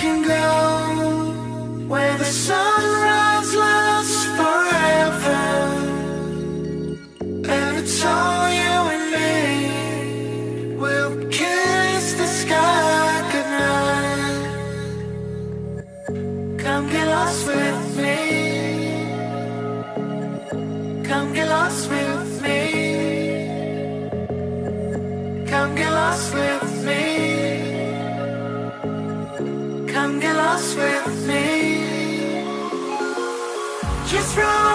can go where the sunrise lasts forever, and it's all you and me. We'll kiss the sky goodnight. Come get lost with me. Come get lost with me. Come get lost with me. Come get lost with me. Just run.